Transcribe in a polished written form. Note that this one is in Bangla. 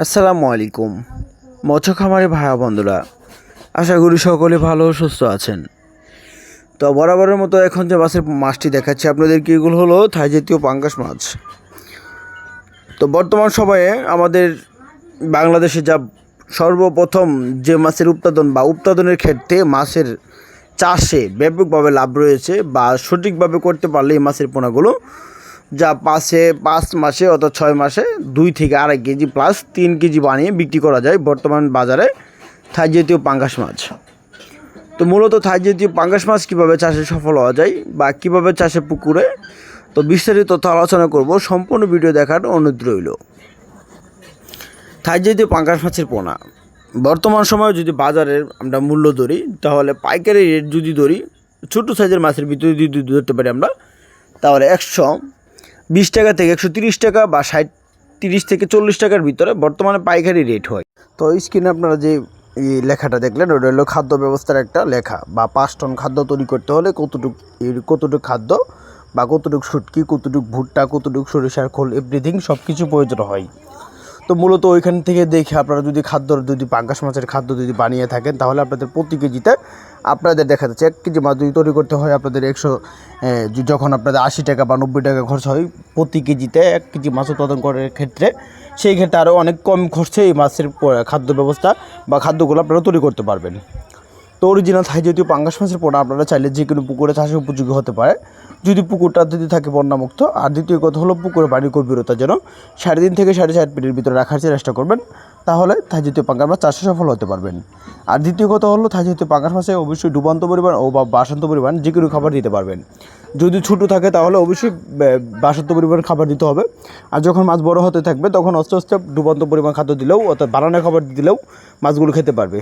আসসালামু আলাইকুম মৎস্য খামারি ভাইয়া বন্ধুরা, আশা করি সকলে ভালো ও সুস্থ আছেন। তো বরাবরের মতো এখন যে মাছটি দেখাচ্ছি আপনাদেরকে, এগুলো হলো থাই জাতীয় পাঙ্গাস মাছ। তো বর্তমান সময়ে আমাদের বাংলাদেশে যা সর্বপ্রথম যে মাছের উৎপাদনের ক্ষেত্রে মাছের চাষে ব্যাপকভাবে লাভ রয়েছে, বা সঠিকভাবে করতে পারলে এই মাছের পোনাগুলো যা 5 মাসে অর্থাৎ 6 মাসে 2 থেকে 2.5 কেজি প্লাস 3 কেজি বানিয়ে বিক্রি করা যায় বর্তমান বাজারে থাই জাতীয় পাঙ্গাস মাছ। তো মূলত থাই জাতীয় পাঙ্গাস মাছ কীভাবে চাষে সফল হওয়া যায় বা কীভাবে চাষে পুকুরে, তো বিস্তারিত তথ্য আলোচনা করব। সম্পূর্ণ ভিডিও দেখার অনুরোধ রইল। থাই জাতীয় পাঙ্গাস মাছের পোনা বর্তমান সময়ে যদি বাজারের আমরা মূল্য ধরি, তাহলে পাইকারি রেট যদি ধরি, ছোটো সাইজের মাছের ভিতরে যদি ধরতে পারি আমরা, তাহলে 120 টাকা থেকে 130 টাকা বা 30 থেকে 40 টাকার ভিতরে বর্তমানে পাইকারি রেট হয়। তো স্ক্রিনে আপনারা যে লেখাটা দেখলেন, ওটা হলো খাদ্য ব্যবস্থার একটা লেখা, বা 5 টন খাদ্য তৈরি করতে হলে কতটুকু খাদ্য বা কতটুকু শুটকি, কতটুকু ভুট্টা, কতটুকু সরিষার খোল, এভরিথিং সব কিছু প্রয়োজন হয়। তো মূলত ওইখান থেকে দেখে আপনারা যদি পাঙ্গাস মাছের খাদ্য যদি বানিয়ে থাকেন, তাহলে আপনাদের প্রতি কেজিতে আপনাদের দেখা যাচ্ছে 1 কেজি মাছ যদি তৈরি করতে হয় আপনাদের যখন আপনাদের 80 টাকা বা 90 টাকা খরচ হয় প্রতি কেজিতে 1 কেজি মাছ উৎপাদন করার ক্ষেত্রে, সেই ক্ষেত্রে আরও অনেক কম খরচে এই মাছের খাদ্য ব্যবস্থা বা খাদ্যগুলো আপনারা তৈরি করতে পারবেন। তো অরিজিনাল থাই জাতীয় পাঙ্গাস মাছের পোনা আপনারা চাইলে যে কোনো পুকুরে চাষে উপযোগী হতে পারে, যদি পুকুরটা যদি থাকে বন্যামুক্ত। আর দ্বিতীয় কথা হলো পুকুরে পানির গভীরতা যেন 3.5 থেকে 4.5 ফিটের ভিতরে রাখার চেষ্টা করবেন, তাহলে থাই জাতীয় পাঙ্গাস মাছ চাষে সফল হতে পারবেন। আর দ্বিতীয় কথা হলো থাই জাতীয় পাঙ্গাস মাছে অবশ্যই ডুবান্ত পরিমাণ ও বা বাসান্ত পরিমাণ যে কোনো খাবার দিতে পারবেন। যদি ছোটো থাকে তাহলে অবশ্যই বাসান্ত পরিমাণ খাবার দিতে হবে। আর যখন মাছ বড় হতে থাকবে তখন আস্তে আস্তে ডুবান্ত পরিমাণ খাদ্য দিলেও, অর্থাৎ বানানো খাবার দিলেও মাছগুলো খেতে পারবে।